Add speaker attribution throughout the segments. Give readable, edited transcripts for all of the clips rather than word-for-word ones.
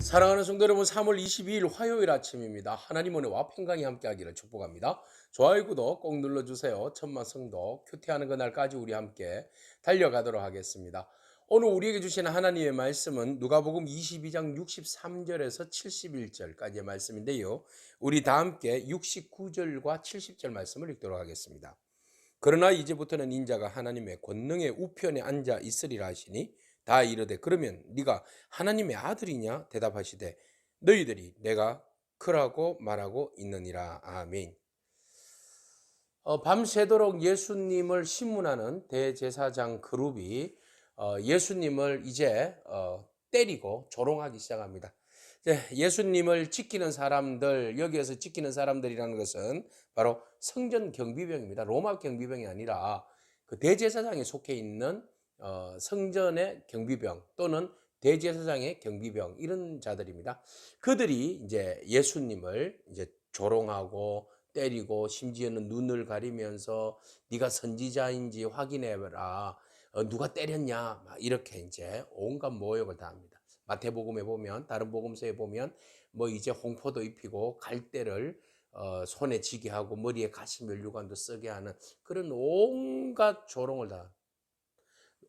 Speaker 1: 사랑하는 성도 여러분, 3월 22일 화요일 아침입니다. 하나님 은혜와 평강이 함께하기를 축복합니다. 좋아요, 구독 꼭 눌러주세요. 천만 성도 큐티하는 그날까지 우리 함께 달려가도록 하겠습니다. 오늘 우리에게 주시는 하나님의 말씀은 누가복음 22장 63절에서 71절까지의 말씀인데요. 우리 다 함께 69절과 70절 말씀을 읽도록 하겠습니다. 그러나 이제부터는 인자가 하나님의 권능의 우편에 앉아 있으리라 하시니 다 이르되 그러면 네가 하나님의 아들이냐 대답하시되 너희들이 내가 그라고 말하고 있느니라. 아멘. 밤새도록 예수님을 신문하는 대제사장 그룹이 예수님을 이제 때리고 조롱하기 시작합니다. 예수님을 지키는 사람들, 여기에서 지키는 사람들이라는 것은 바로 성전 경비병입니다. 로마 경비병이 아니라 그 대제사장에 속해 있는 성전의 경비병 또는 대제사장의 경비병, 이런 자들입니다. 그들이 이제 예수님을 이제 조롱하고 때리고 심지어는 눈을 가리면서 네가 선지자인지 확인해라, 누가 때렸냐, 막 이렇게 이제 온갖 모욕을 당합니다. 마태복음에 보면, 다른 복음서에 보면 뭐 이제 홍포도 입히고 갈대를 손에 쥐게 하고 머리에 가시면류관도 쓰게 하는 그런 온갖 조롱을 다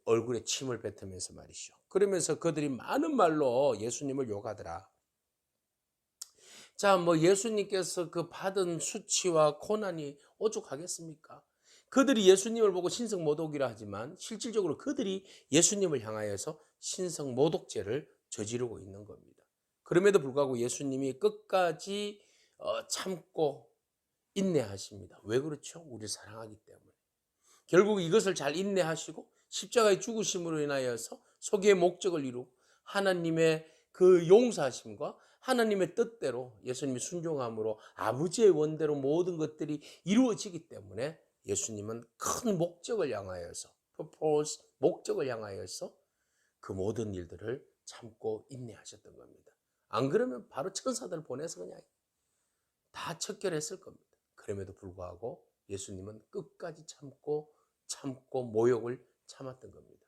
Speaker 1: 얼굴에 침을 뱉으면서 말이죠. 그러면서 그들이 많은 말로 예수님을 욕하더라. 자, 뭐 예수님께서 그 받은 수치와 고난이 오죽하겠습니까? 그들이 예수님을 보고 신성모독이라 하지만 실질적으로 그들이 예수님을 향하여서 신성모독죄를 저지르고 있는 겁니다. 그럼에도 불구하고 예수님이 끝까지 참고 인내하십니다. 왜 그렇죠? 우리를 사랑하기 때문에. 결국 이것을 잘 인내하시고 십자가의 죽으심으로 인하여서 소기의 목적을 이루고 하나님의 그 용서하심과 하나님의 뜻대로 예수님이 순종함으로 아버지의 원대로 모든 것들이 이루어지기 때문에 예수님은 큰 목적을 향하여서 purpose, 목적을 향하여서 그 모든 일들을 참고 인내하셨던 겁니다. 안 그러면 바로 천사들 보내서 그냥 다 척결했을 겁니다. 그럼에도 불구하고 예수님은 끝까지 참고 모욕을 참았던 겁니다.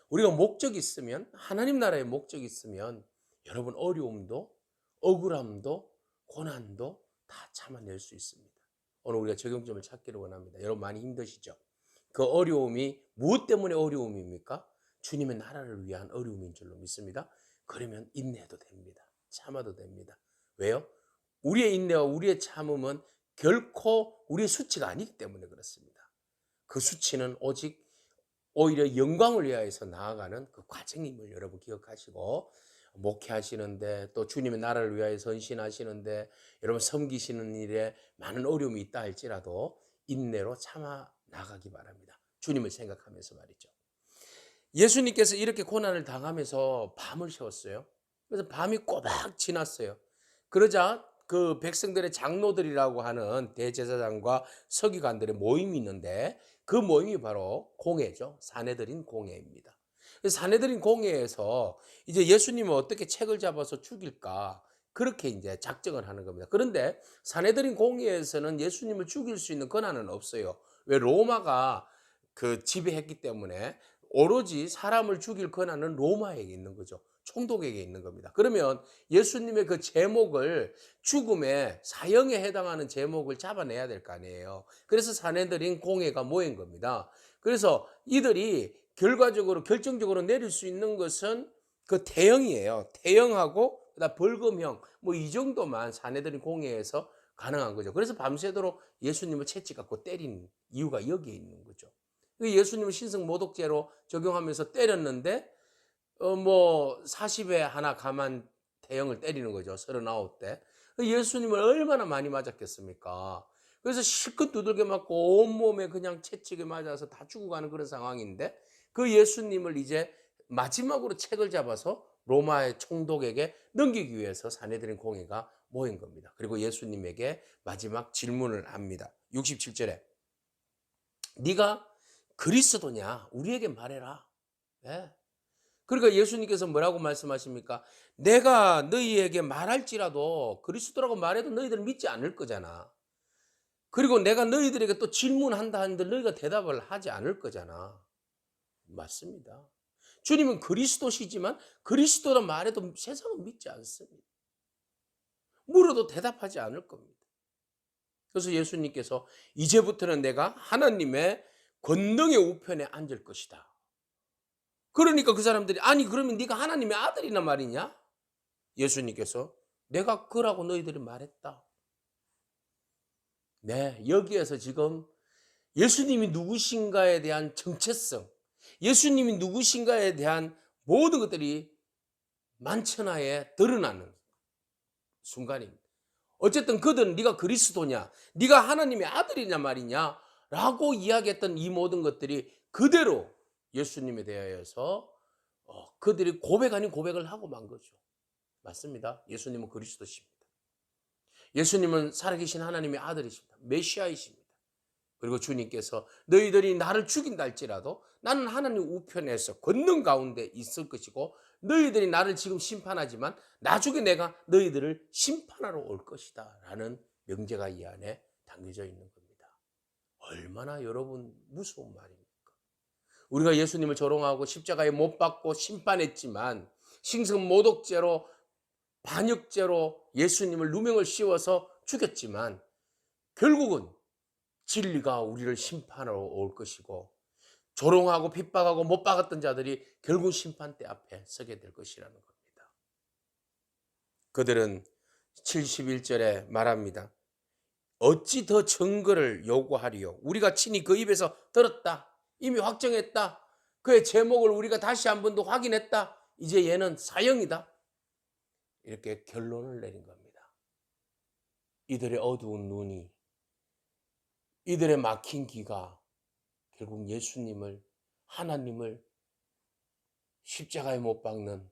Speaker 1: 우리가 목적이 있으면, 하나님 나라의 목적이 있으면 여러분 어려움도 억울함도 고난도 다 참아낼 수 있습니다. 오늘 우리가 적용점을 찾기를 원합니다. 여러분 많이 힘드시죠? 그 어려움이 무엇 때문에 어려움입니까? 주님의 나라를 위한 어려움인 줄로 믿습니다. 그러면 인내해도 됩니다. 참아도 됩니다. 왜요? 우리의 인내와 우리의 참음은 결코 우리의 수치가 아니기 때문에 그렇습니다. 그 수치는 오직 오히려 영광을 위하여서 나아가는 그 과정임을 여러분 기억하시고, 목회하시는데 또 주님의 나라를 위하여 헌신하시는데 여러분 섬기시는 일에 많은 어려움이 있다 할지라도 인내로 참아 나가기 바랍니다. 주님을 생각하면서 말이죠. 예수님께서 이렇게 고난을 당하면서 밤을 새웠어요. 그래서 밤이 꼬박 지났어요. 그러자 그 백성들의 장로들이라고 하는 대제사장과 서기관들의 모임이 있는데 그 모임이 바로 공회죠. 사내들인 공회입니다. 사내들인 공회에서 이제 예수님을 어떻게 책을 잡아서 죽일까, 그렇게 이제 작정을 하는 겁니다. 그런데 사내들인 공회에서는 예수님을 죽일 수 있는 권한은 없어요. 왜? 로마가 그 지배했기 때문에 오로지 사람을 죽일 권한은 로마에게 있는 거죠. 총독에게 있는 겁니다. 그러면 예수님의 그 제목을, 죽음의 사형에 해당하는 제목을 잡아내야 될 거 아니에요. 그래서 사내들인 공회가 모인 겁니다. 그래서 이들이 결과적으로 결정적으로 내릴 수 있는 것은 그 태형이에요. 태형하고 그다음 벌금형, 뭐 이 정도만 사내들인 공회에서 가능한 거죠. 그래서 밤새도록 예수님을 채찍 갖고 때린 이유가 여기에 있는 거죠. 예수님을 신성모독죄로 적용하면서 때렸는데 뭐 40에 하나 감한 태형을 때리는 거죠. 39대. 예수님을 얼마나 많이 맞았겠습니까? 그래서 실컷 두들겨 맞고 온몸에 그냥 채찍에 맞아서 다 죽어가는 그런 상황인데 그 예수님을 이제 마지막으로 책을 잡아서 로마의 총독에게 넘기기 위해서 사내들인 공회가 모인 겁니다. 그리고 예수님에게 마지막 질문을 합니다. 67절에 네가 그리스도냐? 우리에게 말해라. 예. 그러니까 예수님께서 뭐라고 말씀하십니까? 내가 너희에게 말할지라도 그리스도라고 말해도 너희들은 믿지 않을 거잖아. 그리고 내가 너희들에게 또 질문한다 하는데 너희가 대답을 하지 않을 거잖아. 맞습니다. 주님은 그리스도시지만 그리스도라 말해도 세상은 믿지 않습니다. 물어도 대답하지 않을 겁니다. 그래서 예수님께서 이제부터는 내가 하나님의 권능의 우편에 앉을 것이다. 그러니까 그 사람들이 아니 그러면 네가 하나님의 아들이나 말이냐? 예수님께서 내가 그라고 너희들이 말했다. 네, 여기에서 지금 예수님이 누구신가에 대한 정체성, 예수님이 누구신가에 대한 모든 것들이 만천하에 드러나는 순간입니다. 어쨌든 그들은 네가 그리스도냐, 네가 하나님의 아들이냐 말이냐 라고 이야기했던 이 모든 것들이 그대로 예수님에 대하여서 그들이 고백 아닌 고백을 하고 만 거죠. 맞습니다. 예수님은 그리스도십니다. 예수님은 살아계신 하나님의 아들이십니다. 메시아이십니다. 그리고 주님께서 너희들이 나를 죽인다 할지라도 나는 하나님 우편에서 권능 가운데 있을 것이고 너희들이 나를 지금 심판하지만 나중에 내가 너희들을 심판하러 올 것이다 라는 명제가 이 안에 담겨져 있는 겁니다. 얼마나 여러분 무서운 말입니까? 우리가 예수님을 조롱하고 십자가에 못 박고 심판했지만 신성모독죄로 반역죄로 예수님을 누명을 씌워서 죽였지만 결국은 진리가 우리를 심판하러 올 것이고 조롱하고 핍박하고 못 박았던 자들이 결국 심판대 앞에 서게 될 것이라는 겁니다. 그들은 71절에 말합니다. 어찌 더 증거를 요구하리요? 우리가 친히 그 입에서 들었다. 이미 확정했다. 그의 제목을 우리가 다시 한 번 더 확인했다. 이제 얘는 사형이다. 이렇게 결론을 내린 겁니다. 이들의 어두운 눈이, 이들의 막힌 귀가 결국 예수님을, 하나님을 십자가에 못 박는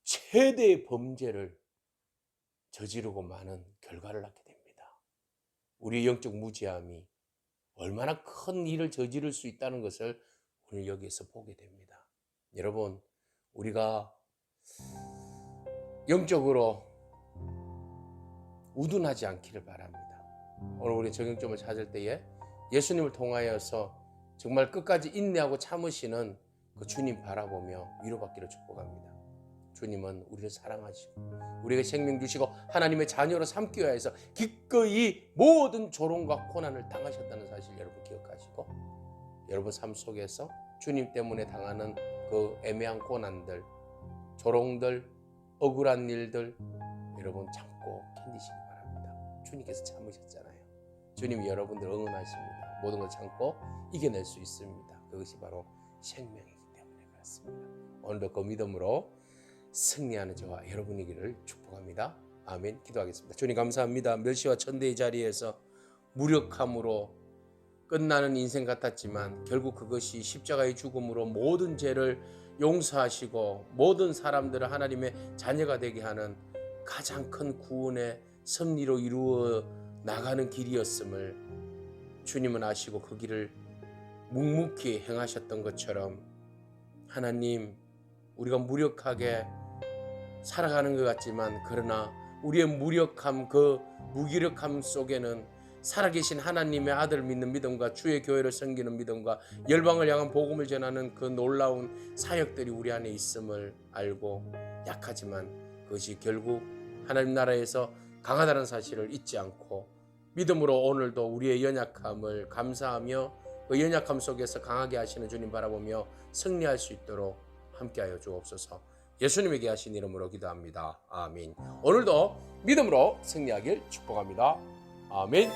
Speaker 1: 최대의 범죄를 저지르고 마는 결과를 낳게 됩니다. 우리의 영적 무지함이 얼마나 큰 일을 저지를 수 있다는 것을 오늘 여기에서 보게 됩니다. 여러분, 우리가 영적으로 우둔하지 않기를 바랍니다. 오늘 우리 적용점을 찾을 때에 예수님을 통하여서 정말 끝까지 인내하고 참으시는 그 주님 바라보며 위로받기를 축복합니다. 주님은 우리를 사랑하시고 우리에게 생명 주시고 하나님의 자녀로 삼기 위해서 기꺼이 모든 조롱과 고난을 당하셨다는 사실 여러분 기억하시고 여러분 삶 속에서 주님 때문에 당하는 그 애매한 고난들, 조롱들, 억울한 일들 여러분 참고 견디시기 바랍니다. 주님께서 참으셨잖아요. 주님이 여러분들 응원하십니다. 모든 걸 참고 이겨낼 수 있습니다. 그것이 바로 생명이기 때문에 그렇습니다. 오늘도 그 믿음으로 승리하는 저와 여러분이기를 축복합니다. 아멘. 기도하겠습니다. 주님 감사합니다. 멸시와 천대의 자리에서 무력함으로 끝나는 인생 같았지만 결국 그것이 십자가의 죽음으로 모든 죄를 용서하시고 모든 사람들을 하나님의 자녀가 되게 하는 가장 큰 구원의 섭리로 이루어 나가는 길이었음을 주님은 아시고 그 길을 묵묵히 행하셨던 것처럼 하나님 우리가 무력하게 살아가는 것 같지만 그러나 우리의 무력함 그 무기력함 속에는 살아계신 하나님의 아들을 믿는 믿음과 주의 교회를 섬기는 믿음과 열방을 향한 복음을 전하는 그 놀라운 사역들이 우리 안에 있음을 알고 약하지만 그것이 결국 하나님 나라에서 강하다는 사실을 잊지 않고 믿음으로 오늘도 우리의 연약함을 감사하며 그 연약함 속에서 강하게 하시는 주님 바라보며 승리할 수 있도록 함께하여 주옵소서. 예수님에게 하신 이름으로 기도합니다. 아멘. 오늘도 믿음으로 승리하길 축복합니다. 아멘.